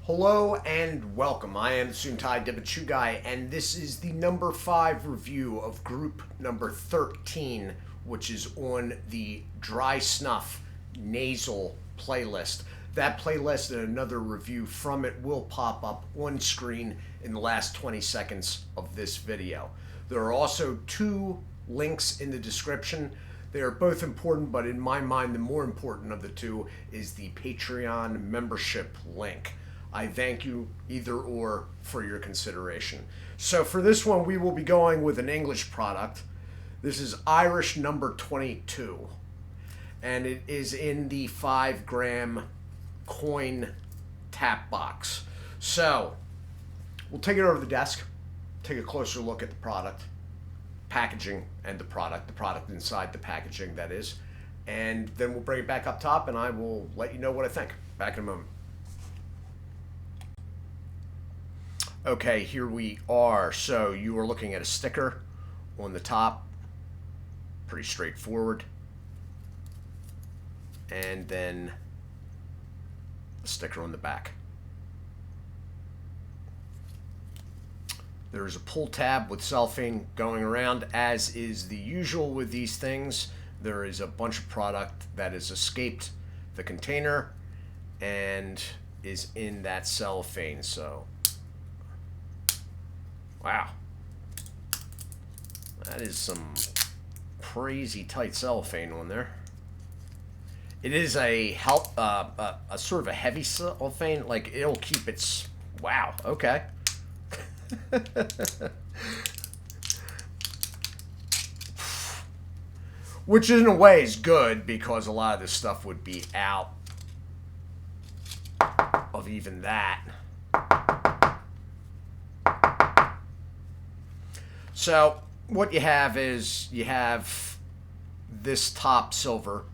Hello and welcome. I am the Suit&Tie Dip&ChewGuy, and this is the number 5 review of group number 13, which is on the Dry Snuff nasal playlist. That playlist and another review from it will pop up on screen in the last 20 seconds of this video. There are also 2 links in the description. They are both important, but in my mind, the more important of the 2 is the Patreon membership link. I thank you either or for your consideration. So for this one, we will be going with an English product. This is Irish No.22, and it is in the 5-gram coin tap box. So we'll take it over to the desk, take a closer look at the product, packaging and the product inside the packaging, that is, and then we'll bring it back up top and I will let you know what I think. Back in a moment. Okay, here we are. So you are looking at a sticker on the top, pretty straightforward, and then a sticker on the back. There's a pull tab with cellophane going around, as is the usual with these things. There is a bunch of product that has escaped the container and is in that cellophane. So wow, that is some crazy tight cellophane on there. It is a sort of a heavy cellophane, like it'll keep its, wow, okay. Which in a way is good, because a lot of this stuff would be out of even that. So what you have is you have this top silver,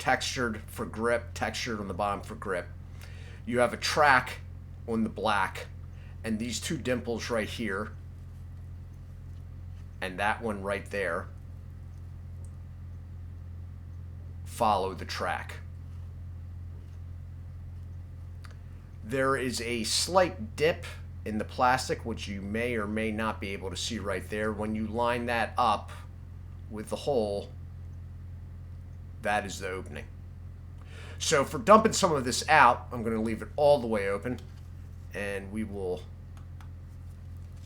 textured for grip, textured on the bottom for grip. You have a track on the black, and these 2 dimples right here, and that one right there, follow the track. There is a slight dip in the plastic, which you may or may not be able to see right there. When you line that up with the hole, that is the opening. So for dumping some of this out, I'm going to leave it all the way open, and we will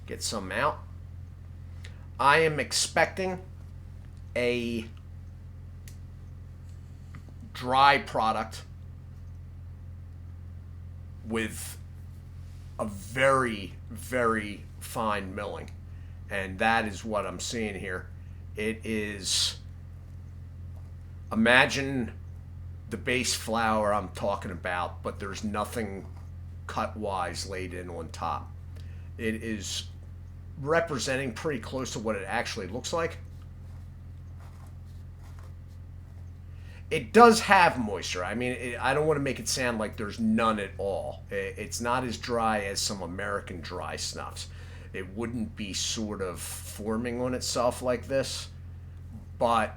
get some out. I am expecting a dry product with a very, very fine milling, and that is what I'm seeing here. It is, imagine the base flour I'm talking about, but there's nothing cut-wise laid in on top. It is representing pretty close to what it actually looks like. It does have moisture. I mean, I don't want to make it sound like there's none at all. It's not as dry as some American dry snuffs. It wouldn't be sort of forming on itself like this, but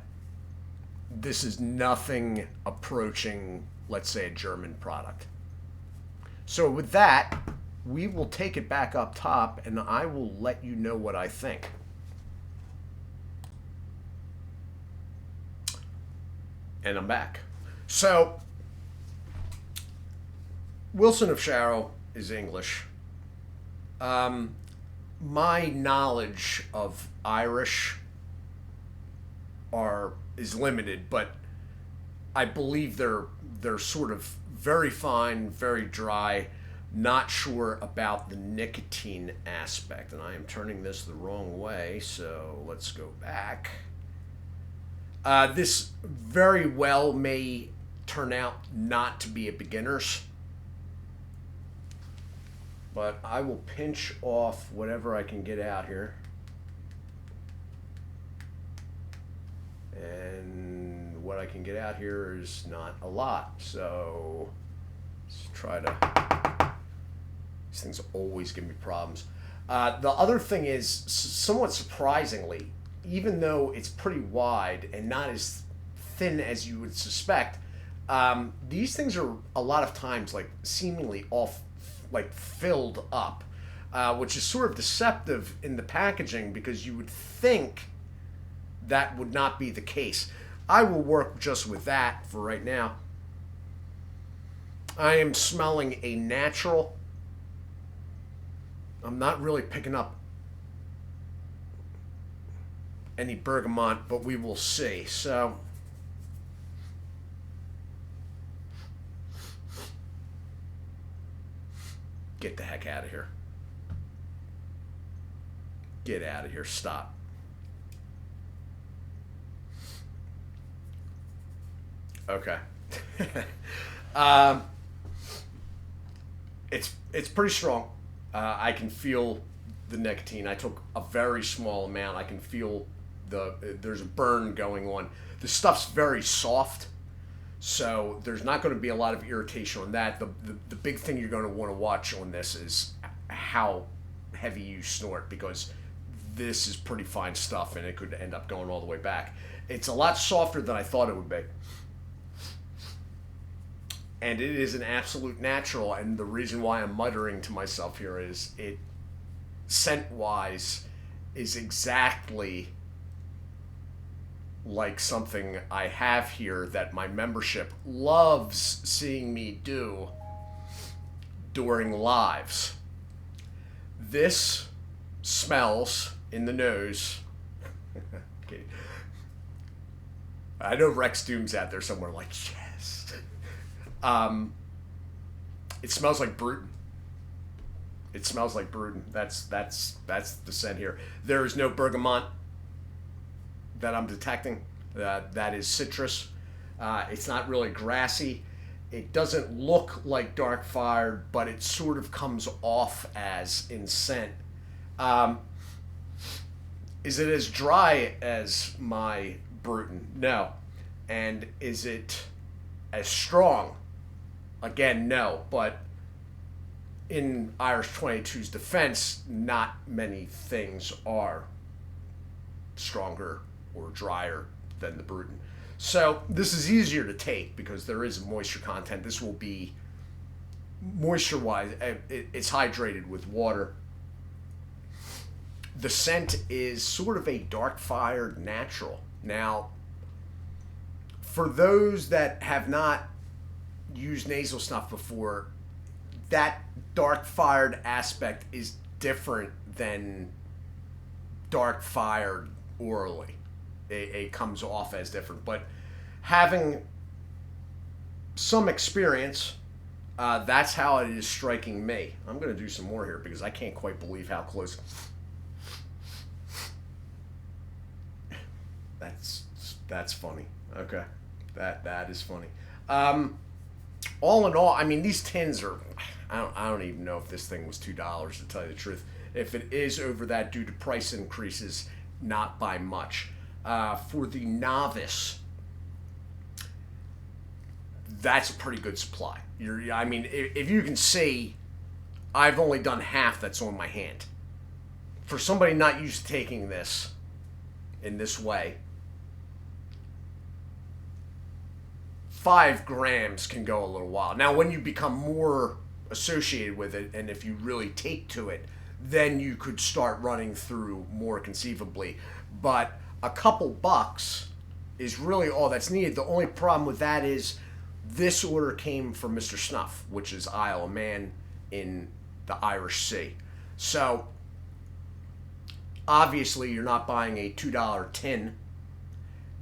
this is nothing approaching, let's say, a German product. So with that, we will take it back up top, and I will let you know what I think. And I'm back. So, Wilson of Sharrow is English. My knowledge of Irish is limited, but I believe they're sort of very fine, very dry. Not sure about the nicotine aspect, and I am turning this the wrong way, so let's go back. This very well may turn out not to be a beginner's, but I will pinch off whatever I can get out here. And what I can get out here is not a lot, so let's try to... These things always give me problems. The other thing is, somewhat surprisingly, even though it's pretty wide and not as thin as you would suspect, these things are a lot of times like seemingly like filled up, which is sort of deceptive in the packaging because you would think that would not be the case. I will work just with that for right now. I am smelling a natural. I'm not really picking up any bergamot, but we will see. So get the heck out of here. Get out of here. Stop. Okay. It's pretty strong. I can feel the nicotine. I took a very small amount. I can feel there's a burn going on. The stuff's very soft, so there's not going to be a lot of irritation on that. The big thing you're going to want to watch on this is how heavy you snort, because this is pretty fine stuff and it could end up going all the way back. It's a lot softer than I thought it would be. And it is an absolute natural, and the reason why I'm muttering to myself here is it, scent-wise, is exactly like something I have here that my membership loves seeing me do during lives. This smells in the nose. Okay. I know Rex Doom's out there somewhere like, yes. It smells like Bruton. It smells like Bruton. That's the scent here. There is no bergamot that I'm detecting. That is citrus. It's not really grassy. It doesn't look like dark fired, but it sort of comes off as in scent. Is it as dry as my Bruton? No. And is it as strong? Again, no. But in Irish 22's defense, not many things are stronger or drier than the Bruton. So this is easier to take because there is moisture content. This will be, moisture-wise, it's hydrated with water. The scent is sort of a dark-fired natural. Now, for those that have not used nasal snuff before, that dark-fired aspect is different than dark-fired orally. It comes off as different. But having some experience, that's how it is striking me. I'm going to do some more here because I can't quite believe how close. That's funny. Okay. That is funny. All in all, I mean, these tins are, I don't even know if this thing was $2, to tell you the truth. If it is over that due to price increases, not by much. For the novice, that's a pretty good supply. I mean, if you can see, I've only done half that's on my hand. For somebody not used to taking this in this way, 5 grams can go a little while. Now, when you become more associated with it, and if you really take to it, then you could start running through more conceivably. But a couple bucks is really all that's needed. The only problem with that is this order came from Mr. Snuff, which is Isle of Man in the Irish Sea. So, obviously, you're not buying a $2 tin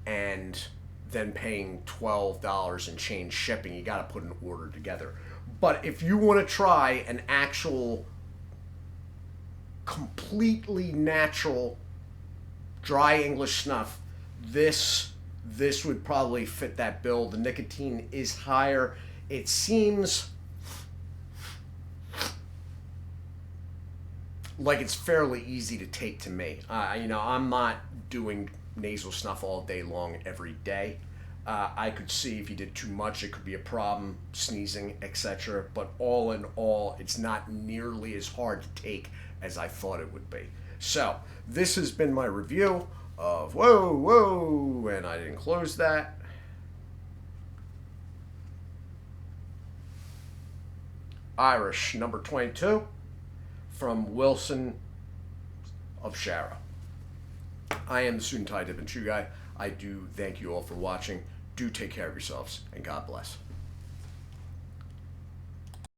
and then paying $12 and change shipping. You got to put an order together. But if you want to try an actual completely natural dry English snuff, this would probably fit that bill. The nicotine is higher. It seems like it's fairly easy to take to me. I'm not doing nasal snuff all day long every day. I could see if you did too much, it could be a problem, sneezing, etc. But all in all, it's not nearly as hard to take as I thought it would be. So, this has been my review of whoa, and I didn't close that. Irish number 22 from Wilson of Shara. I am the Suit&Tie Dip&ChewGuy. I do thank you all for watching. Do take care of yourselves, and God bless.